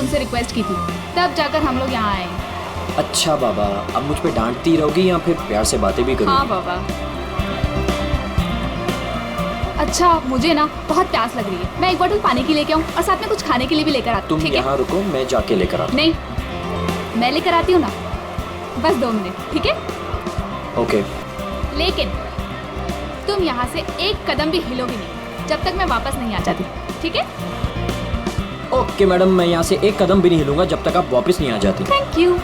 तुमसे रिक्वेस्ट की थी, तब जाकर हम लोग यहाँ आए। अच्छा बाबा, अब मुझ पे डांटती रहोगी या फिर प्यार से बातें भी करोगी? हाँ बाबा। अच्छा, मुझे ना बहुत प्यास लग रही है, मैं एक बोतल पानी की लेके आऊँ और साथ में कुछ खाने के लिए भी लेकर आती हूँ। तुम यहाँ रुको, मैं जाके लेकर आता हूँ। नहीं, मैं लेकर आती हूँ ना, बस 2 मिनट, ठीक है? ओके। लेकिन तुम यहाँ से एक कदम भी हिलोगी नहीं जब तक मैं वापस नहीं आ जाती, ठीक है? ओके मैडम, मैं यहाँ से एक कदम भी नहीं हिलूंगा जब तक आप वापस नहीं आ जाती। Thank you.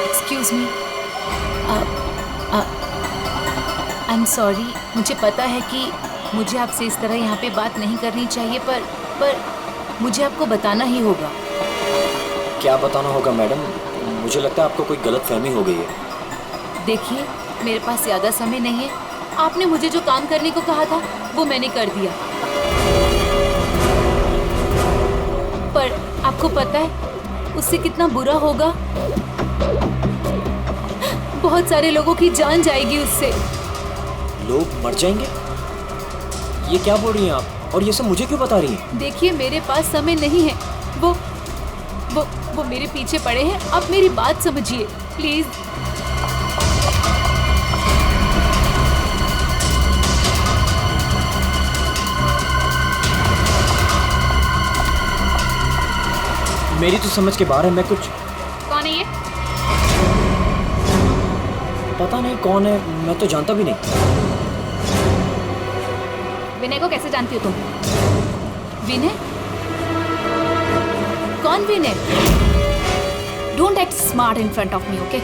Excuse me, I am sorry. मुझे पता है कि मुझे आपसे इस तरह यहाँ पे बात नहीं करनी चाहिए, पर मुझे आपको बताना ही होगा। क्या बताना होगा मैडम? मुझे लगता है आपको कोई गलतफहमी हो गई है। देखिए, मेरे पास ज़्यादा समय नहीं है। आपने मुझे जो काम करने को कहा था वो मैंने कर दिया, पर आपको पता है उससे कितना बुरा होगा? बहुत सारे लोगों की जान जाएगी उससे। लोग मर जाएंगे? ये क्या बोल रही हैं आप? और ये सब मुझे क्यों बता रही हैं? देखिए, मेरे पास समय नहीं है। वो मेरे पीछे पड़े हैं। आप मेरी बात समझिए प्लीज। मेरी तो समझ के बाहर है। मैं कुछ... कौन है ये? पता नहीं कौन है, मैं तो जानता भी नहीं। विनय को कैसे जानती हो तुम? विनय? कौन Vinay? Don't act smart in front of me, okay?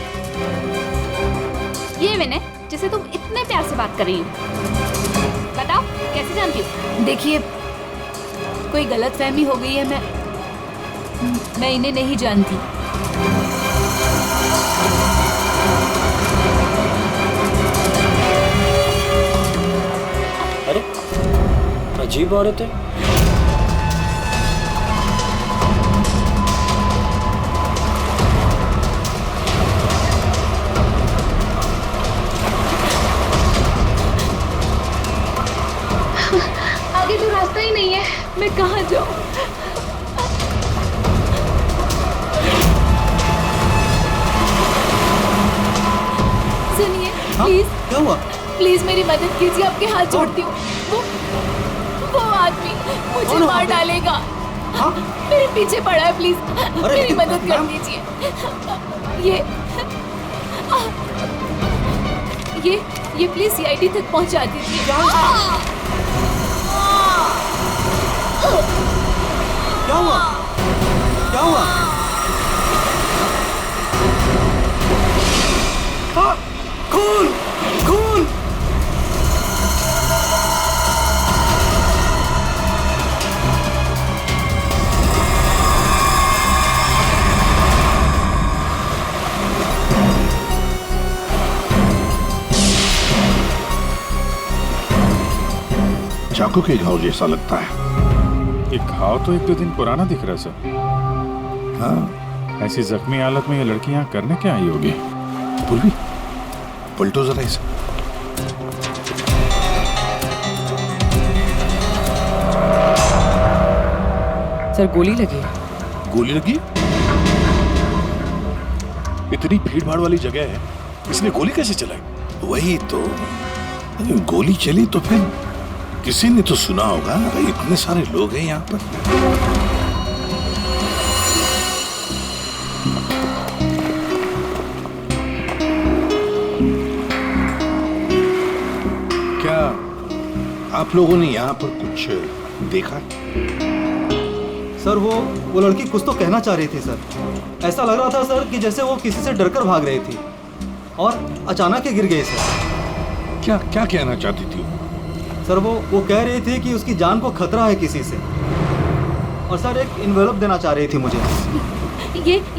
ये विनय जिसे तुम इतने प्यार से बात कर रही हो, बताओ कैसे जानती हो? देखिए, कोई गलतफहमी हो गई है। मैं इन्हें नहीं जानती। अरे, अजीब औरत है। आगे तो रास्ता ही नहीं है, मैं कहाँ जाऊँ? सुनिए, प्लीज। क्या हुआ? प्लीज मेरी मदद कीजिए, आपके हाथ जोड़ती हूँ। वो आदमी मुझे मार डालेगा। हाँ? मेरे पीछे पड़ा है, प्लीज मेरी मदद कर मैम? दीजिए। ये प्लीज सीआईडी तक पहुंचा दीजिए। क्या हुआ? क्या हुआ? हाँ, खून! खून! चाकू के घाव जैसा लगता है। ये घाव तो 1-2 दिन पुराना दिख रहा है सर। हाँ, ऐसी जख्मी हालत में ये लड़की यहाँ करने क्या आई होगी? पूर्वी, पलटो जरा इसे। सर गोली लगी। गोली लगी? इतनी भीड़ भाड़ वाली जगह है, इसने गोली कैसे चलाई? वही तो, गोली चली तो फिर किसी ने तो सुना होगा। भाई, इतने सारे लोग हैं यहाँ पर। क्या आप लोगों ने यहाँ पर कुछ देखा? सर वो लड़की कुछ तो कहना चाह रही थी सर। ऐसा लग रहा था सर कि जैसे वो किसी से डरकर भाग रही थी और अचानक ही गिर गई सर। क्या क्या कहना चाहती थी? सर वो कह रही थी कि उसकी जान को खतरा है किसी से, और सर एक इन्वेलप देना चाह रही थी मुझे।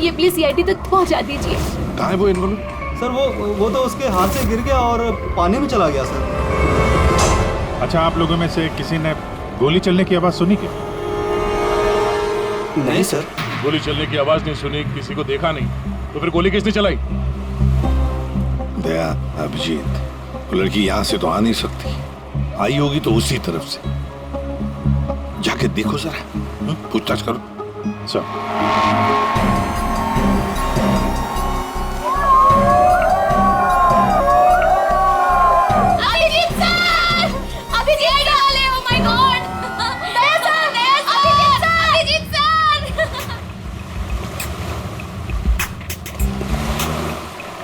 ये प्लीज सीआईडी तक पहुंचा दीजिए। कहाँ है वो इन्वेलप? सर वो तो उसके हाथ से गिर गया और पानी में चला गया सर। अच्छा, आप लोगों में से किसी ने गोली चलने की आवाज सुनी क्या? नहीं सर। गोली चलने की आवाज नहीं सुनी, किसी को देखा नहीं, तो फिर गोली किसने चलाई? दया, अभिजीत, वो लड़की यहाँ से तो आ नहीं सकती, आई होगी तो उसी तरफ से। जाके देखो जरा, पूछताछ करो। अभिजीत सर! अभिजीत वाले, oh my God! Daya sir! Abhijeet sir!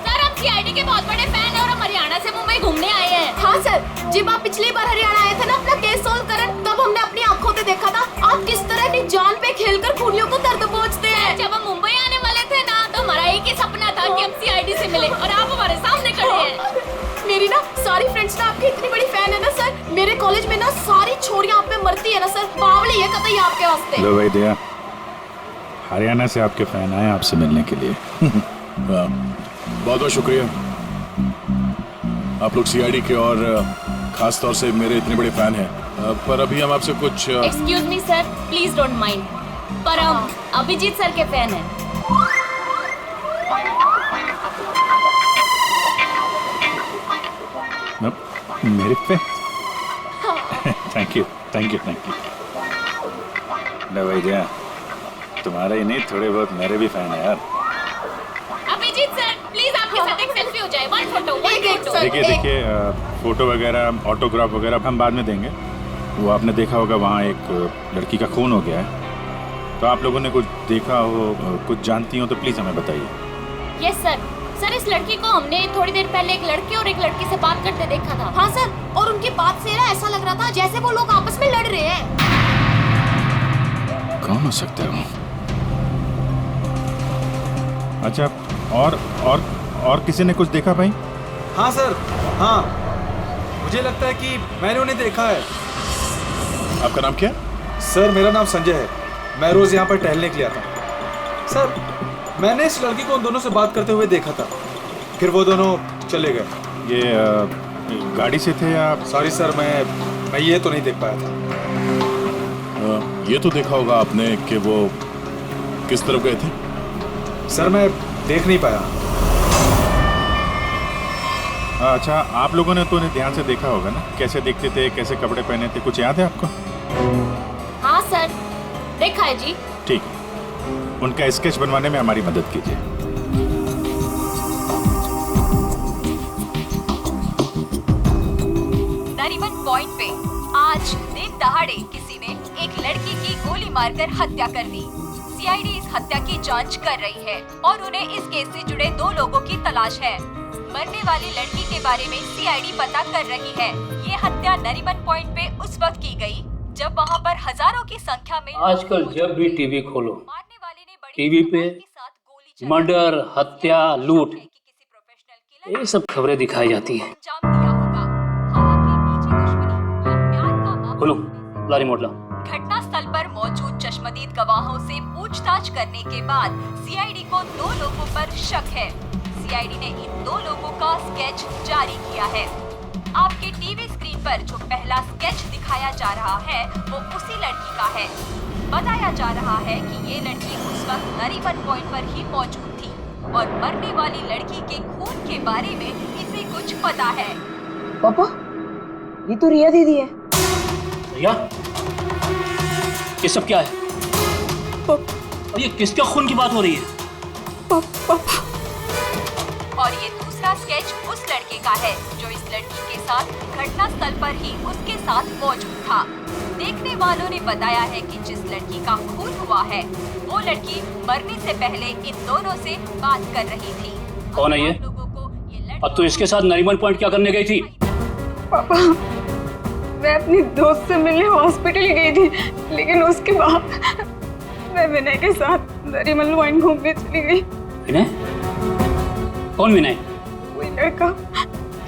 Sir, हम सीआईडी के बहुत बड़े फैन हैं और हम हरियाणा से मुंबई घूमने आए हैं। हाँ सर, जब आप पिछली बार हरियाणा आए थे ना अपना केस सॉल्व करने, तब हमने अपनी आंखों से देखा था आप किस तरह अपनी जान पे खेलकर खूनियों को दर्द पहुंचते हैं। जब हम मुंबई आने वाले थे ना, तो हमारा एक ही सपना था कि हम सीआईडी से मिले, और आप हमारे सामने खड़े हैं। मेरी ना सारी फ्रेंड्स ना आपकी इतनी बड़ी फैन है ना सर, मेरे कॉलेज में ना सारी छोरियां आप पे मरती है ना सर, बावली है कतई आपके वास्ते। लो भाई दया, हरियाणा से आपके फैन आए आपसे मिलने के लिए। बहुत बहुत शुक्रिया। आप लोग सीआईडी के और खास तौर से मेरे इतने बड़े फैन हैं, पर अभी हम आपसे कुछ excuse me sir, please don't mind, पर हम अभिजीत सर के फैन हैं। मेरे पे thank you thank you thank you. लो भाई दया, तुम्हारे ही नहीं थोड़े बहुत मेरे भी फैन है यार। अभिजीत सर, प्लीज आपके साथ एक सेल्फी हो जाए, वन फोटो। देखिए देखिए, फोटो वगैरह ऑटोग्राफ वगैरह हम बाद में देंगे। वो आपने देखा होगा वहाँ एक लड़की का खून हो गया है, तो आप लोगों ने कुछ देखा हो, कुछ जानती हो तो प्लीज़ हमें बताइए। Yes sir. सर, इस लड़की को हमने थोड़ी देर पहले एक लड़के और एक लड़की से बात करते देखा था। हाँ सर, और उनकी बात से ना ऐसा लग रहा था जैसे वो लोग आपस में लड़ रहे हैं। कौन हो सकता है वो? अच्छा, और किसी ने कुछ देखा भाई? हाँ सर, हाँ, मुझे लगता है कि मैंने उन्हें देखा है। आपका नाम क्या? सर मेरा नाम संजय है, मैं रोज यहाँ पर टहलने के लिए आता हूँ। सर मैंने इस लड़की को उन दोनों से बात करते हुए देखा था, फिर वो दोनों चले गए। ये गाड़ी से थे या? सॉरी सर, मैं ये तो नहीं देख पाया था। ये तो देखा होगा आपने कि वो किस तरफ गए थे? सर मैं देख नहीं पाया। अच्छा, आप लोगों ने तो उन्हें ध्यान से देखा होगा ना, कैसे दिखते थे, कैसे कपड़े पहने थे, कुछ याद है आपको? हाँ सर, देखा है जी। ठीक, उनका स्केच बनवाने में हमारी मदद कीजिए। नरीमन पॉइंट पे आज दिन दहाड़े किसी ने एक लड़की की गोली मारकर हत्या कर दी। सीआईडी इस हत्या की जांच कर रही है और उन्हें इस केस से जुड़े 2 लोगों की तलाश है। मरने वाली लड़की के बारे में सीआईडी पता कर रही है। ये हत्या नरीमन पॉइंट पे उस वक्त की गई जब वहाँ पर हजारों की संख्या में आजकल जब भी टीवी खोलो, टीवी पे मर्डर, हत्या, लूट, ये सब खबरें दिखाई जाती हैं। खोलो, ला रिमोट ला। घटना स्थल पर मौजूद चश्मदीद गवाहों से पूछताछ करने के बाद सीआईडी को 2 लोगों पर शक है। सीआईडी ने इन 2 लोगों का स्केच जारी किया है। आपके टीवी स्क्रीन पर जो पहला स्केच दिखाया जा रहा है वो उसी लड़की का है। बताया जा रहा है कि ये लड़की उस वक्त नरीमन पॉइंट पर ही मौजूद थी और मरने वाली लड़की के खून के बारे में इसे कुछ पता है। पापा, ये तो रिया दीदी है। रिया, ये सब क्या है? और ये किसका खून की बात हो रही है? और ये दूसरा स्केच उस लड़के का है जो इस लड़की के साथ घटना स्थल पर ही उसके साथ मौजूद था। देखने वालों ने बताया है कि जिस लड़की का खून हुआ है वो लड़की मरने से पहले इन दोनों से बात कर रही थी। कौन है ये? और तू इसके साथ नरीमन पॉइंट क्या करने गई थी? पापा, मैं अपनी दोस्त से मिलने हॉस्पिटल गई थी, लेकिन उसके बाद मैं विनय के साथ नरीमन पॉइंट घूमने चली गई। विनय? कौन विनय? वही लड़का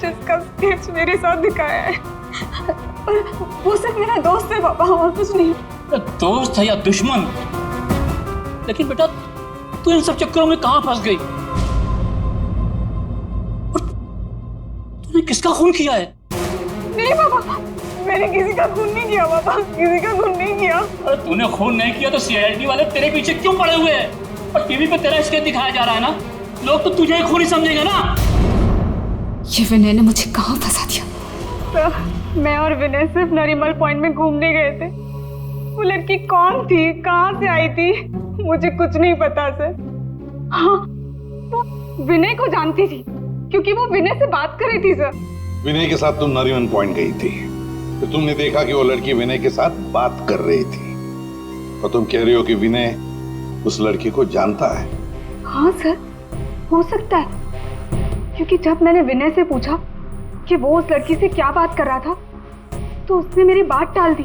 जिसका स्केच मेरे साथ दिखाया है। वो सिर्फ मेरा दोस्त है पापा, और कुछ नहीं। दोस्त है या दुश्मन? लेकिन बेटा, तू इन सब चक्करों में कहाँ फंस गई? तूने किसका खून किया है? नहीं पापा, मैंने किसी का खून नहीं किया पापा, किसी का खून नहीं किया। अरे तूने खून नहीं किया तो सीआईडी वाले तेरे पीछे क्यों पड़े हुए हैं? और टीवी पे तेरा स्केच दिखाया जा रहा है ना, लोग तो तुझे ही खूनी समझेंगे ना। ये विनय ने मुझे कहाँ फंसा दिया? सर, मैं और विनय सिर्फ नरीमल पॉइंट में घूमने गए थे। वो लड़की कौन थी, कहाँ से आई थी, मुझे कुछ नहीं पता सर। हाँ, वो विनय को जानती थी क्योंकि वो विनय से बात कर रही थी सर। विनय के साथ तुम नरीमन पॉइंट गई थी, तो तुमने देखा कि वो लड़की विनय के साथ बात कर रही थी, और तुम कह रही हो कि विनय उस लड़की को जानता है। हाँ सर, हो सकता है, क्योंकि जब मैंने विनय से पूछा कि वो उस लड़की से क्या बात कर रहा था, तो उसने मेरी बात टाल दी।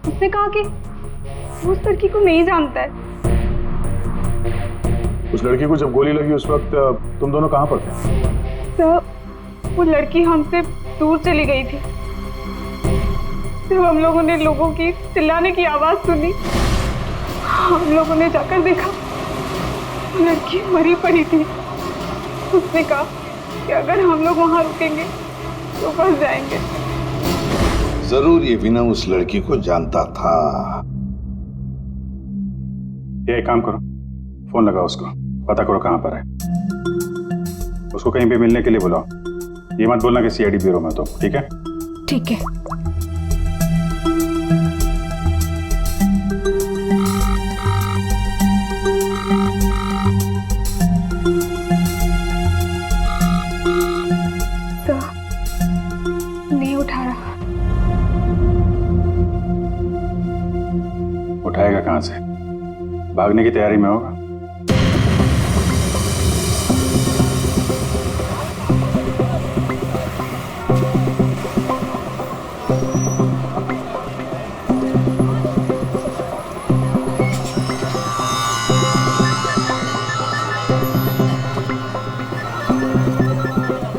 उसने कहा कि वो उस लड़की को नहीं जानता है। उस लड़की को जब गोली लगी उस वक्त तुम दोनों कहाँ पर थे? सर, वो लड़की हमसे दूर चली गई थी। जब हम लोगों ने लोगों की चिल्लाने की आवाज सुनी, हम लोगों ने जाकर देखा वो लड़की मरी पड़ी थी। उसने कहा कि अगर हम लोग वहां रुकेंगे तो फंस जाएंगे। जरूर ये विनय उस लड़की को जानता था। ये एक काम करो, फोन लगाओ उसको, पता करो कहाँ पर है। उसको कहीं पे मिलने के लिए बुलाओ। ये मत बोलना कि सीआईडी ब्यूरो में तो, ठीक है? ठीक है। नहीं उठा रहा। उठाएगा कहाँ से? भागने की तैयारी में होगा।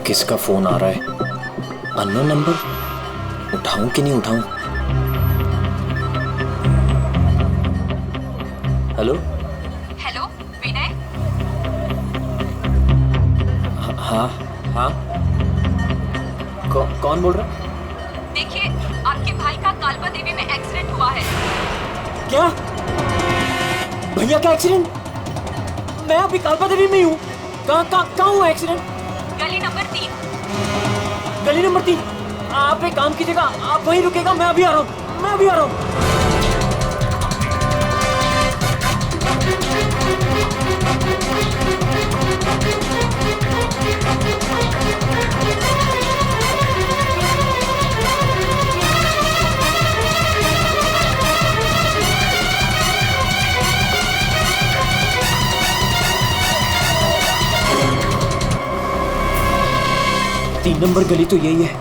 किसका फोन आ रहा है? Unknown number? उठाऊं कि नहीं उठाऊं? हेलो? हेलो विनय। हाँ हाँ, कौन बोल रहा? देखिए, आपके भाई का कालबा देवी में एक्सीडेंट हुआ है। क्या? भैया का एक्सीडेंट? मैं अभी कालबा देवी में ही हूँ। कहाँ हुआ एक्सीडेंट? गली नंबर 3। गली नंबर 3? आप एक काम कीजिएगा, आप वहीं रुकेगा, मैं अभी आ रहा हूँ। तीन नंबर गली तो यही है।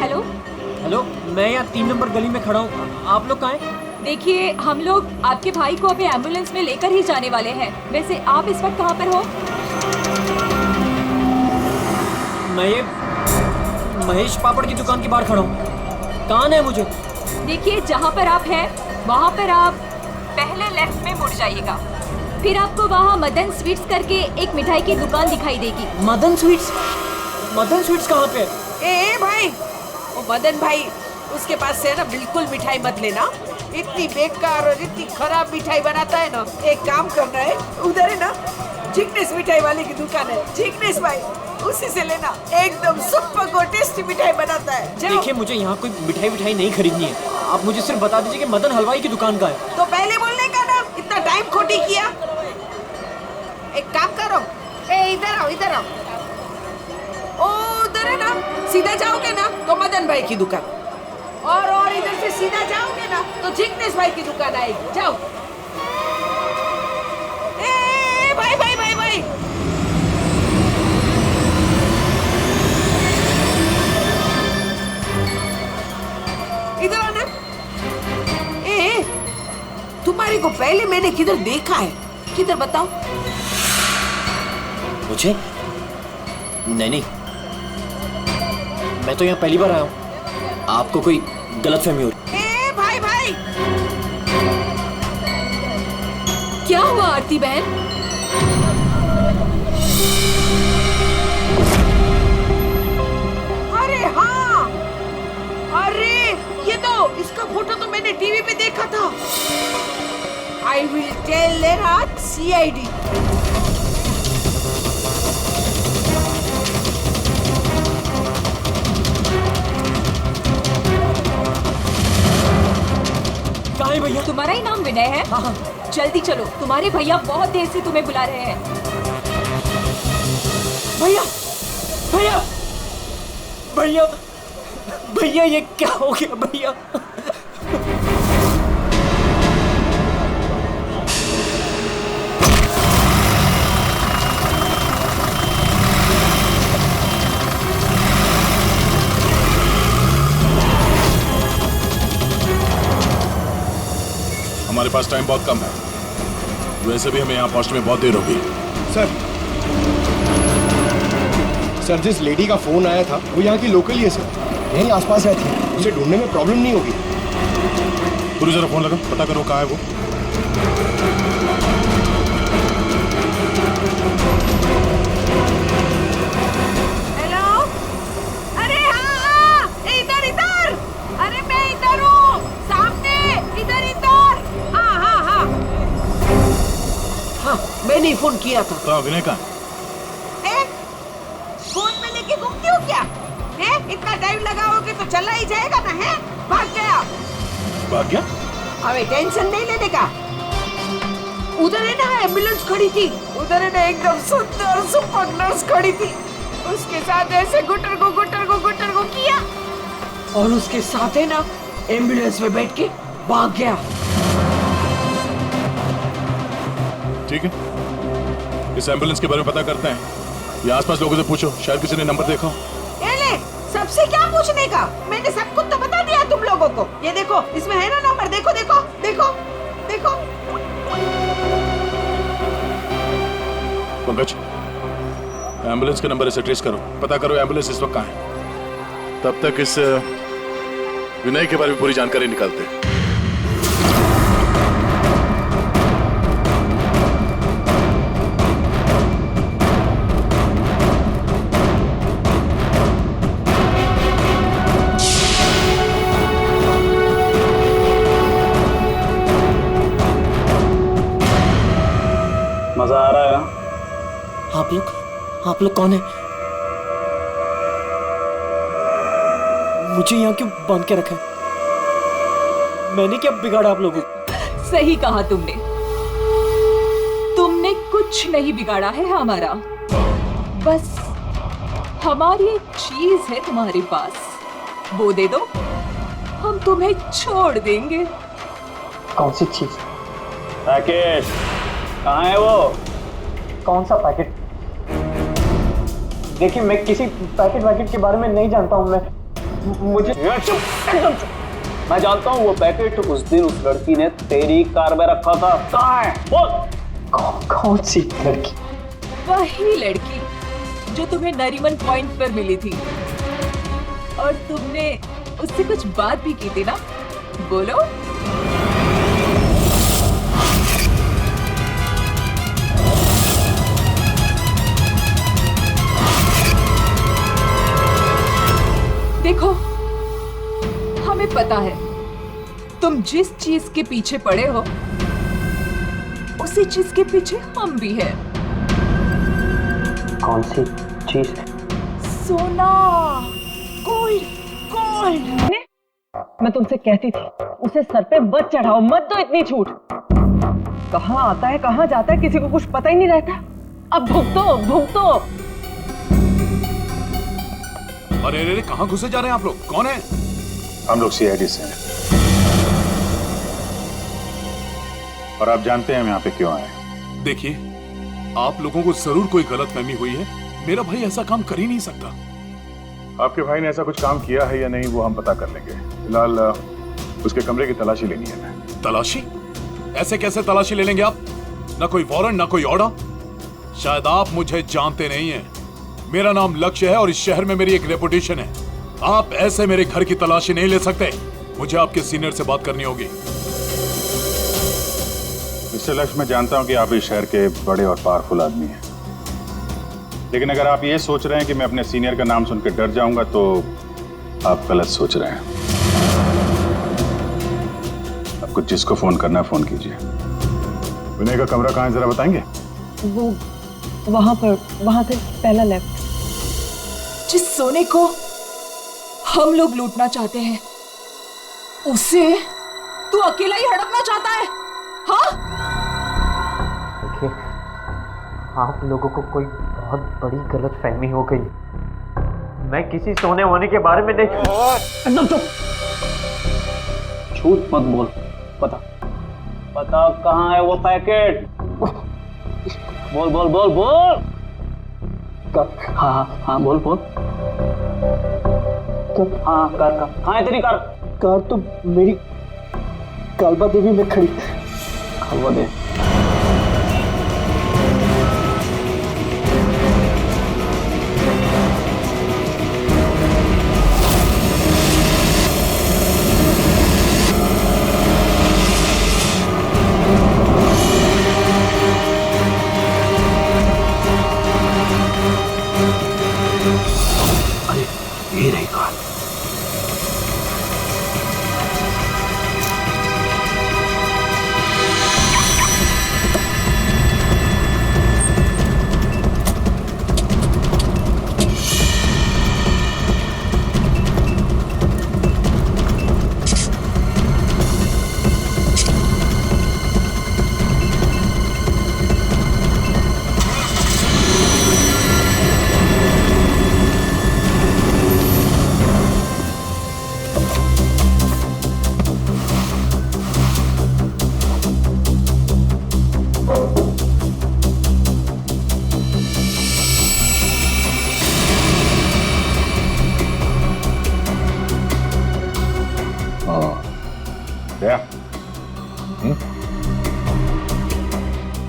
हेलो, मैं यहाँ 3 नंबर गली में खड़ा हूँ। आप लोग कहाँ हैं? देखिए, हम लोग आपके भाई को अभी एम्बुलेंस में लेकर ही जाने वाले हैं। वैसे आप इस वक्त कहाँ पर हो? मैं ये महेश पापड़ की दुकान के बाहर खड़ा हूँ। कहाँ है मुझे? देखिए, जहाँ पर आप हैं वहाँ पर आप पहले लेफ्ट में मुड़ जाइएगा। फिर आपको वहाँ मदन स्वीट्स करके एक मिठाई की दुकान दिखाई देगी। मदन स्वीट्स? मदन स्वीट्स कहाँ पे? ए भाई, वो मदन भाई, उसके पास से ना बिल्कुल मिठाई मत लेना। इतनी बेकार और इतनी खराब मिठाई बनाता है ना। एक काम करना है, उधर है ना जिग्नेश मिठाई वाले की दुकान है, जिग्नेश भाई, उसी से लेना। एकदम सुपर और टेस्टी मिठाई बनाता है। देखिए, मुझे यहाँ कोई मिठाई नहीं खरीदनी है। आप मुझे सिर्फ बता दीजिए कि मदन हलवाई की दुकान का है। तो पहले बोलने का ना, इतना टाइम खोटी किया। एक काम करो, इधर आओ, इधर आओ। ओ उधर है ना, सीधा जाओगे ना तो मदन भाई की दुकान, और इधर से सीधा जाओगे ना तो जिग्नेश भाई की दुकान आएगी। जाओ। भाई भाई भाई भाई, इधर आना। तुम्हारे को पहले मैंने किधर देखा है? किधर बताओ मुझे? नहीं, मैं तो यहाँ पहली बार आया हूँ, आपको कोई गलतफहमी हो रही। ए भाई भाई, क्या हुआ आरती बहन? अरे हाँ, अरे ये तो, इसका फोटो तो मैंने टीवी पे देखा था। आई विल टेल देयर आज CID। कहाँ है भैया? तुम्हारा ही नाम विनय है? हाँ हाँ। जल्दी चलो, तुम्हारे भैया बहुत देर से तुम्हें बुला रहे हैं। भैया भैया भैया भैया, ये क्या हो गया भैया? हमारे पास टाइम बहुत कम है, वैसे भी हमें यहाँ पहुँचने में बहुत देर होगी। सर, जिस लेडी का फोन आया था वो यहाँ की लोकल ही है सर, यहीं आसपास रहती है, उसे ढूंढने में प्रॉब्लम नहीं होगी। पूरी जरा फोन लगा, पता करो कहाँ है वो। हेलो, अरे हाँ, इधर इधर, अरे मैं इधर हूँ, सामने, इधर इधर। हाँ हाँ हाँ हाँ, मैंने ही फोन किया था। तो विनय कहाँ? फोन में लेके घूमती हो क्या? है? इतना टाइम लगाओगे तो चला ही जाएगा ना, है? भाग गया। भाग गया? अबे टेंशन नहीं लेने का। उधर है ना एम्बुलेंस खड़ी थी, उधर है ना एकदम सुंदर सुपर नर्स खड़ी थी, उसके साथ ऐसे गुटर को किया और उसके साथ है ना एम्बुलेंस में बैठ के भाग गया। ठीक है, इस एम्बुलेंस के बारे में पता करते हैं। ये आसपास लोगों से पूछो, शायद किसी ने नंबर देखा। ले, सबसे क्या पूछने का? मैंने सब कुछ तो बता दिया तुम लोगों को। ये देखो, इसमें है ना नंबर, देखो देखो देखो देखो। पंकज, एम्बुलेंस का नंबर इसे ट्रेस करो, पता करो एम्बुलेंस इस वक्त कहाँ है। तब तक इस विनय के बारे में पूरी जानकारी निकालते हैं। मजा आ रहा है ना? आप लोग कौन है? मुझे यहाँ क्यों बांध के रखा है? मैंने क्या बिगाड़ा आप लोगों को? सही कहा तुमने कुछ नहीं बिगाड़ा है हमारा, बस हमारी एक चीज है तुम्हारे पास, वो दे दो, हम तुम्हें छोड़ देंगे। कौन सी चीज? पैकेट कहाँ है वो? कौन सा पैकेट? देखिए, मैं किसी पैकेट के बारे में नहीं जानता हूँ। मुझे एकदम चुप। मैं जानता हूँ वो पैकेट उस दिन उस लड़की ने तेरी कार में रखा था। कहाँ है बोल? कौन सी लड़की? वही लड़की जो तुम्हें नरीमन पॉइंट पर मिली थी और तुमने उससे कुछ बात भी की थी ना, बोलो। देखो, हमें पता है तुम जिस चीज के पीछे पड़े हो उसी चीज के पीछे हम भी हैं। कौन सी चीज? सोना, गोल्ड, गोल्ड। मैं तुमसे कहती थी उसे सर पे मत चढ़ाओ, मत दो इतनी छूट। कहाँ आता है कहाँ जाता है किसी को कुछ पता ही नहीं रहता। अब भुगतो भुगतो। अरे अरे कहाँ घुसे जा रहे हैं आप लोग? कौन है? हम लोग CID से हैं और आप जानते हैं हम यहाँ पे क्यों आए। देखिए, आप लोगों को जरूर कोई गलतफहमी हुई है। मेरा भाई ऐसा काम कर ही नहीं सकता। आपके भाई ने ऐसा कुछ काम किया है या नहीं वो हम पता कर लेंगे। फिलहाल उसके कमरे की तलाशी लेनी है। हमें तलाशी? ऐसे कैसे तलाशी ले लेंगे आप? ना कोई वारंट ना कोई ऑर्डर। शायद आप मुझे जानते नहीं हैं। मेरा नाम लक्ष्य है और इस शहर में मेरी एक रेपुटेशन है। आप ऐसे मेरे घर की तलाशी नहीं ले सकते। मुझे आपके सीनियर से बात करनी होगी। मिस्टर लक्ष्य, मैं जानता हूं कि आप इस शहर के बड़े और पावरफुल आदमी हैं, लेकिन अगर आप ये सोच रहे हैं कि मैं अपने सीनियर का नाम सुनकर डर जाऊंगा तो आप गलत सोच रहे हैं। आपको जिसको फोन करना है फोन कीजिए। विनय का कमरा कहाँ है जरा बताएंगे? वो वहां से पहला लेफ्ट। जिस सोने को हम लोग लूटना चाहते हैं उसे तू अकेला ही हड़पना चाहता है? हाँ? देखिए, आप लोगों को कोई बहुत बड़ी गलतफहमी हो गई। मैं किसी सोने होने के बारे में नहीं। एकदम चुप, झूठ मत बोल। पता कहाँ है वो पैकेट? बोल बोल बोल बोल। हाँ बोल बोल। हाँ कार कहाँ है तेरी कार? कार तो मेरी कालबा देवी में खड़ी। कालबा देवी? ये रही कार।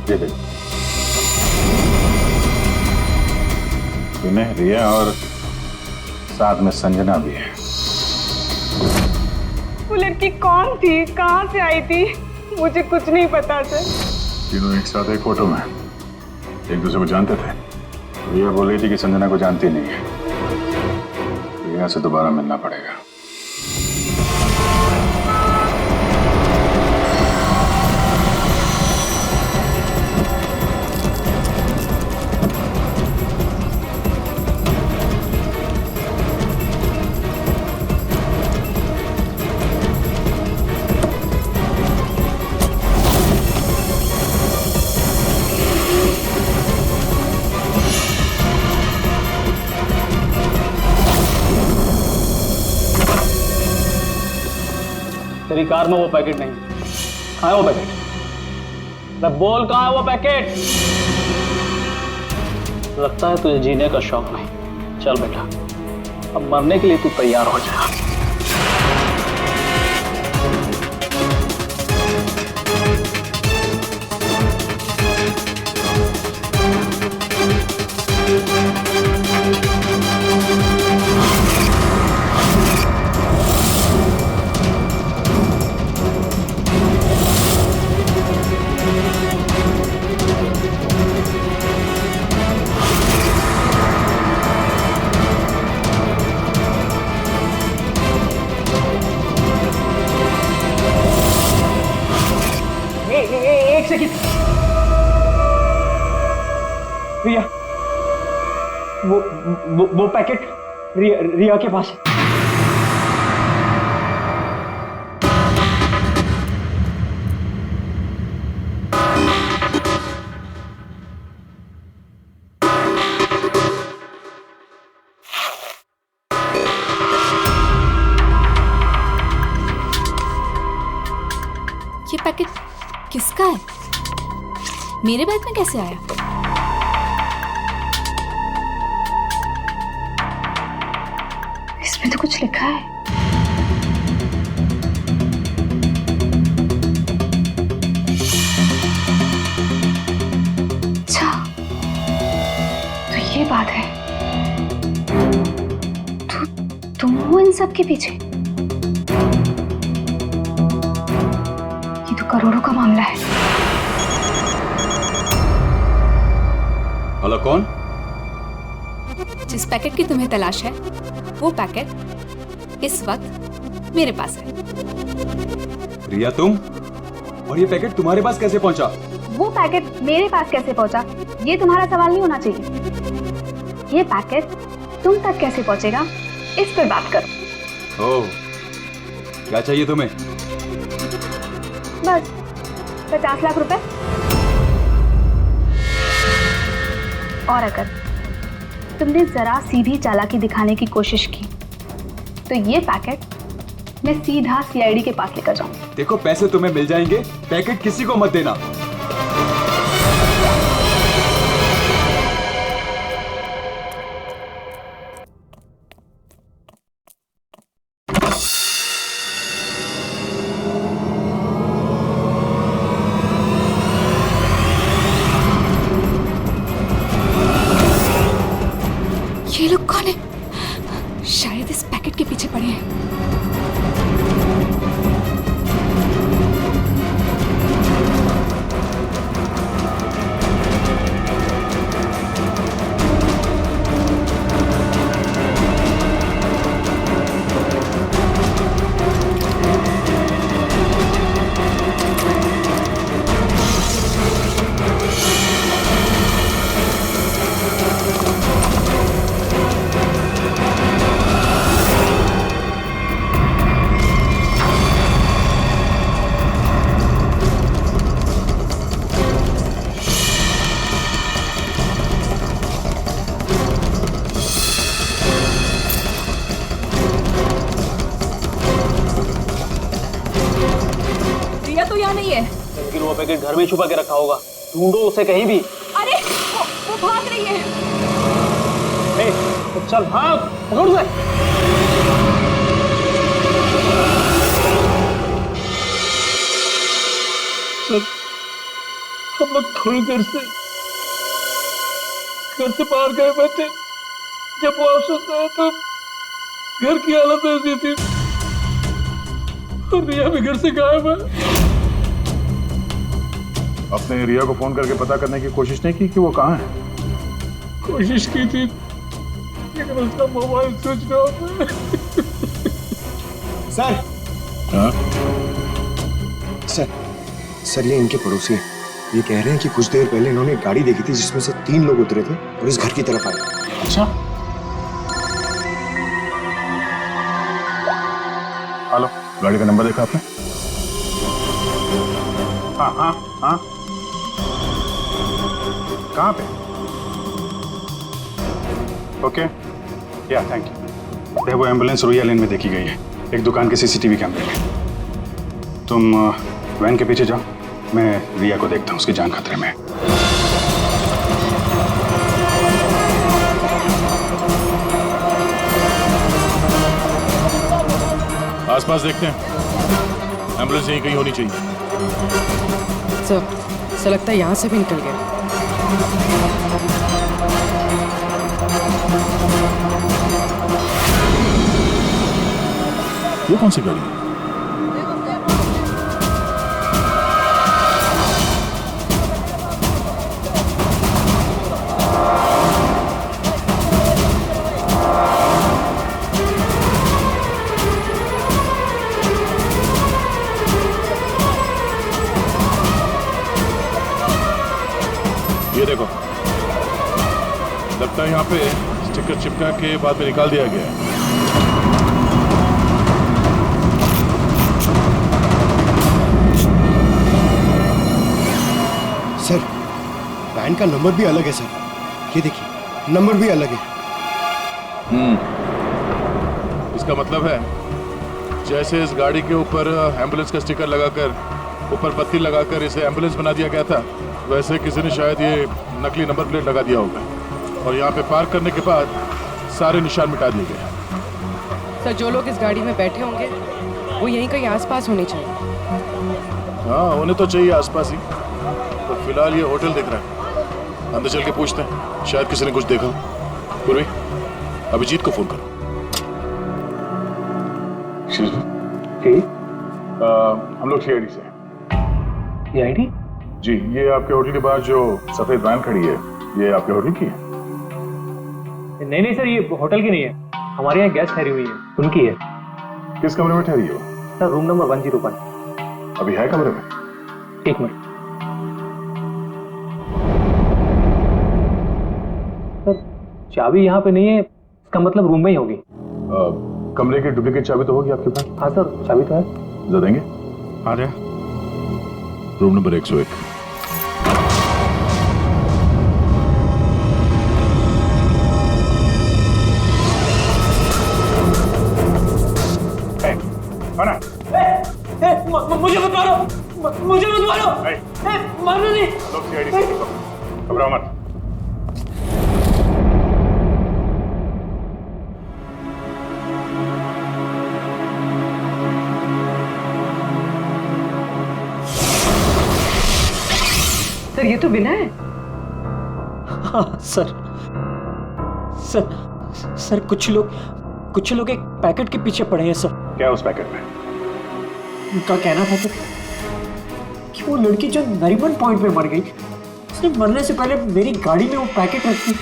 ये देखो, विनय, रिया और साथ में संजना भी है। वो लड़की कौन थी, कहाँ से आई थी, मुझे कुछ नहीं पता सर। तीनों एक साथ एक फोटो में एक दूसरे को जानते थे। रिया बोल रही थी कि संजना को जानती नहीं है। रिया से दोबारा मिलना पड़ेगा। तेरी कार में वो पैकेट नहीं। कहाँ है वो पैकेट? मैं बोल, कहाँ है वो पैकेट? लगता है तुझे जीने का शौक नहीं। चल बेटा, अब मरने के लिए तू तैयार हो जा। एक सेकंड, रिया, वो पैकेट रिया के पास है। ये पैकेट किसका है? मेरे बैग में कैसे आया? इसमें तो कुछ लिखा है। अच्छा, तो ये बात है। तुम इन सब के पीछे? ये तो करोड़ों का मामला है। हेलो, कौन? जिस पैकेट की तुम्हें तलाश है वो पैकेट इस वक्त मेरे पास है। रिया, तुम? और ये पैकेट तुम्हारे पास कैसे पहुंचा? वो पैकेट मेरे पास कैसे पहुंचा ये तुम्हारा सवाल नहीं होना चाहिए। ये पैकेट तुम तक कैसे पहुंचेगा इस पर बात करो। ओह, क्या चाहिए तुम्हें? बस 50 लाख रुपए। और अगर तुमने जरा सी भी चालाकी दिखाने की कोशिश की तो ये पैकेट मैं सीधा सीआईडी के पास लेकर जाऊं। देखो, पैसे तुम्हें मिल जाएंगे, पैकेट किसी को मत देना। ये लोग कौन है? शायद इस पैकेट के पीछे पड़े हैं। लेकिन वो पैकेट घर में छुपा के रखा होगा, ढूंढो उसे कहीं भी। अरे वो भाग रही है। ए, तो चल भाग, पकड़ उसे। सर, हम लोग थोड़ी देर से घर से बाहर गए बैठे, जब वापस आए तो घर की हालत ऐसी थी और रिया भी घर से गायब है। आपने रिया को फोन करके पता करने की कोशिश नहीं की कि वो कहाँ है? कोशिश की थी लेकिन उसका मोबाइल स्विच ऑफ है। सर। हाँ? सर ये इनके पड़ोसी हैं। ये कह रहे हैं कि कुछ देर पहले इन्होंने एक गाड़ी देखी थी जिसमें से 3 लोग उतरे थे और इस घर की तरफ आए। अच्छा, हेलो, गाड़ी का नंबर देखा आपने? हाँ हाँ हाँ, कहाँ पे? ओके, या थैंक यू। वो एम्बुलेंस रोया लेन में देखी गई है, एक दुकान के सीसीटीवी कैमरे में। तुम वैन के पीछे जाओ, मैं रिया को देखता हूँ, उसकी जान खतरे में है। आसपास देखते हैं, एम्बुलेंस यहीं कहीं होनी चाहिए। सर लगता है यहाँ से भी निकल गया। ये कौन सी गाड़ी है? ये देखो, लगता है यहाँ पे स्टिकर चिपका के बाद में निकाल दिया गया है। सर, वैन का नंबर भी अलग है सर। ये देखिए, नंबर भी अलग है। इसका मतलब है जैसे इस गाड़ी के ऊपर एम्बुलेंस का स्टिकर लगाकर, ऊपर पत्ती लगाकर इसे एम्बुलेंस बना दिया गया था, वैसे किसी ने शायद ये नकली नंबर प्लेट लगा दिया होगा और यहाँ पे पार्क करने के बाद सारे निशान मिटा दिए गए। सर, जो लोग इस गाड़ी में बैठे होंगे वो यहीं कहीं आसपास होने चाहिए। हाँ, उन्हें तो चाहिए आसपास ही। तो फिलहाल ये होटल दिख रहा है, अंदर चल के पूछते हैं, शायद किसी ने कुछ देखा। पूर्वी, अभिजीत को फोन करो। एक्सक्यूज मी, हम लोग सीआईडी से हैं। सीआईडी? जी, ये आपके होटल के बाहर जो सफेद वैन खड़ी है, ये आपके होटल की है? नहीं नहीं सर, ये होटल की नहीं है, हमारे यहाँ गेस्ट ठहरी हुई है, उनकी है। किस कमरे में ठहरी हो? Sir room number 101। अभी है कमरे में? एक मिनट सर, चाबी यहाँ पे नहीं है, इसका मतलब रूम में ही होगी। कमरे की डुप्लीकेट चाबी तो होगी आपके पास? हाँ सर, चाबी तो है। दे देंगे? आ जाए। Room number 101। मुझे मत मारो, मुझे मत मारो, मारो नहीं। लोग सीआईडी से घबराओ मत। सर ये तो बिना है। हाँ सर कुछ लोग एक पैकेट के पीछे पड़े हैं सर। क्या उस पैकेट में? उनका कहना था कि वो लड़की जो नरीमन पॉइंट पे मर गई, उसने मरने से पहले मेरी गाड़ी में वो पैकेट रखी।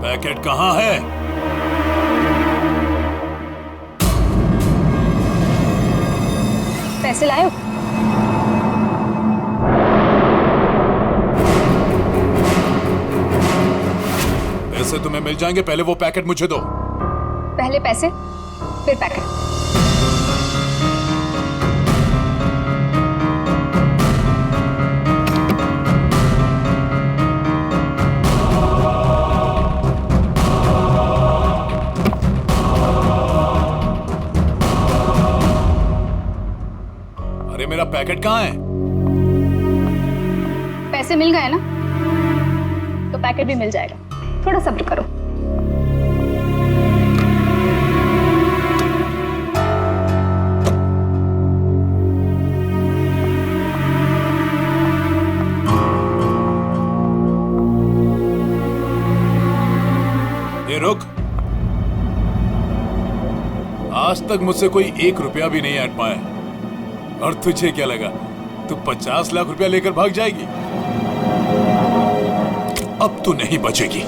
पैकेट कहाँ है? पैसे लाए हो? पैसे तुम्हें मिल जाएंगे, पहले वो पैकेट मुझे दो। पहले पैसे फिर पैकेट। अरे मेरा पैकेट कहाँ है? पैसे मिल गए ना, तो पैकेट भी मिल जाएगा। थोड़ा सब्र करो। ये रुक, आज तक मुझसे कोई 1 रुपया भी नहीं ऐंठ पाया, और तुझे क्या लगा तू 50 लाख रुपया लेकर भाग जाएगी? अब तू नहीं बचेगी।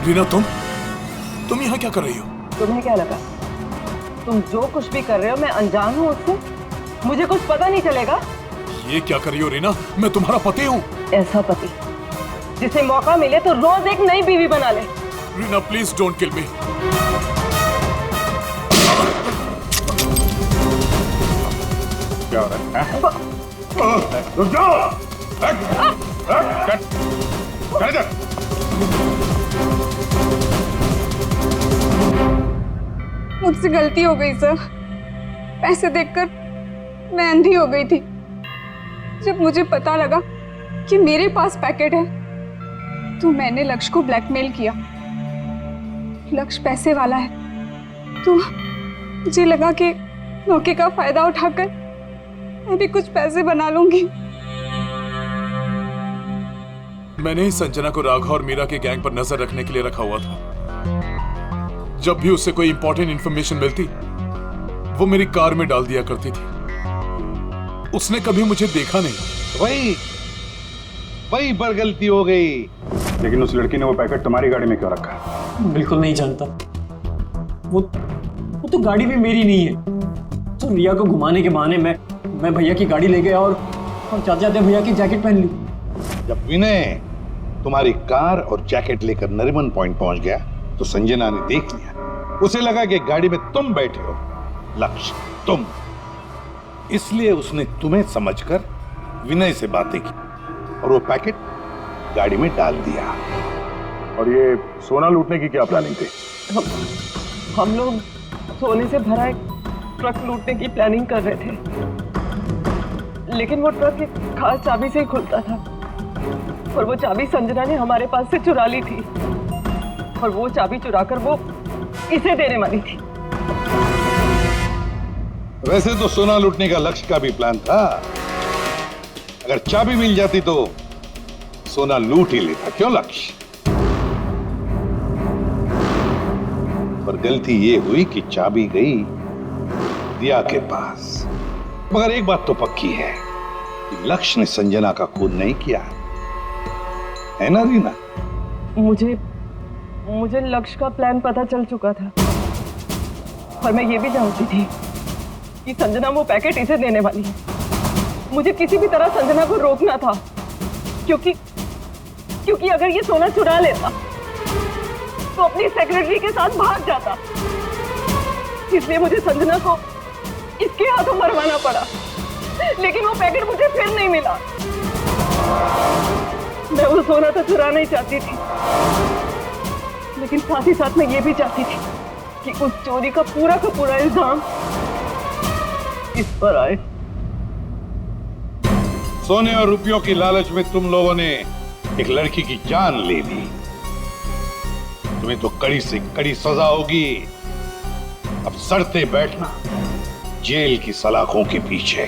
रीना, तुम यहाँ क्या कर रही हो? तुम्हें क्या लगा तुम जो कुछ भी कर रहे हो मैं अनजान हूँ उससे? मुझे कुछ पता नहीं चलेगा? ये क्या कर रही हो रीना? मैं तुम्हारा पति हूँ। ऐसा पति जिसे मौका मिले तो रोज एक नई बीवी बना ले। रीना प्लीज डोंट किल मी। क्या हो रहा है? रुक जाओ। मुझसे गलती हो गई सर, पैसे देखकर मैं अंधी हो गई थी। जब मुझे पता लगा कि मेरे पास पैकेट है तो मैंने लक्ष्य को ब्लैकमेल किया। लक्ष्य पैसे वाला है तो मुझे लगा कि मौके का फायदा उठाकर मैं भी कुछ पैसे बना लूंगी। मैंने ही संजना को राघव और मीरा के गैंग पर नजर रखने के लिए रखा हुआ था। जब भी उससे कोई इंपॉर्टेंट इंफॉर्मेशन मिलती वो मेरी कार में डाल दिया करती थी। उसने कभी मुझे देखा नहीं। वही पर गलती हो गई। लेकिन उस लड़की ने वो पैकेट तुम्हारी गाड़ी में क्यों रखा? बिल्कुल नहीं जानता। वो तो गाड़ी भी मेरी नहीं है। तो रिया को घुमाने के बहाने मैं भैया की गाड़ी ले गया और जाते जाते भैया की जैकेट पहन ली। जब विनय तुम्हारी कार और जैकेट लेकर नरीमन पॉइंट पहुंच गया तो संजना ने देख लिया। उसे लगा कि गाड़ी में तुम बैठे हो, लक्ष्य तुम। इसलिए उसने तुम्हें समझकर विनय से बातें की और वो पैकेट गाड़ी में डाल दिया। और ये सोना लूटने की क्या प्लानिंग थी? हम लोग सोने से भरा एक ट्रक लूटने की प्लानिंग कर रहे थे, लेकिन वो ट्रक एक खास चाबी से ही खुलता था और वो चाबी संजना ने हमारे पास से चुरा ली थी और वो चाबी चुराकर वो इसे देने वाली थी। वैसे तो सोना लूटने का लक्ष्य का भी प्लान था। अगर चाबी मिल जाती तो सोना लूट ही लेता, क्यों लक्ष्य? पर गलती ये हुई कि चाबी गई दिया के पास। मगर एक बात तो पक्की है कि लक्ष्य ने संजना का खून नहीं किया, है ना रीना? मुझे लक्ष्य का प्लान पता चल चुका था और मैं ये भी जानती थी कि संजना वो पैकेट इसे देने वाली है। मुझे किसी भी तरह संजना को रोकना था, क्योंकि अगर ये सोना चुरा लेता तो अपनी सेक्रेटरी के साथ भाग जाता। इसलिए मुझे संजना को इसके हाथों मरवाना पड़ा, लेकिन वो पैकेट मुझे फिर नहीं मिला। मैं वो सोना तो चुराना ही चाहती थी, लेकिन साथ ही साथ मैं ये भी चाहती थी कि उस चोरी का पूरा इल्जाम इस पर आए। सोने और रुपयों की लालच में तुम लोगों ने एक लड़की की जान ले ली। तुम्हें तो कड़ी से कड़ी सजा होगी। अब सड़ते बैठना जेल की सलाखों के पीछे।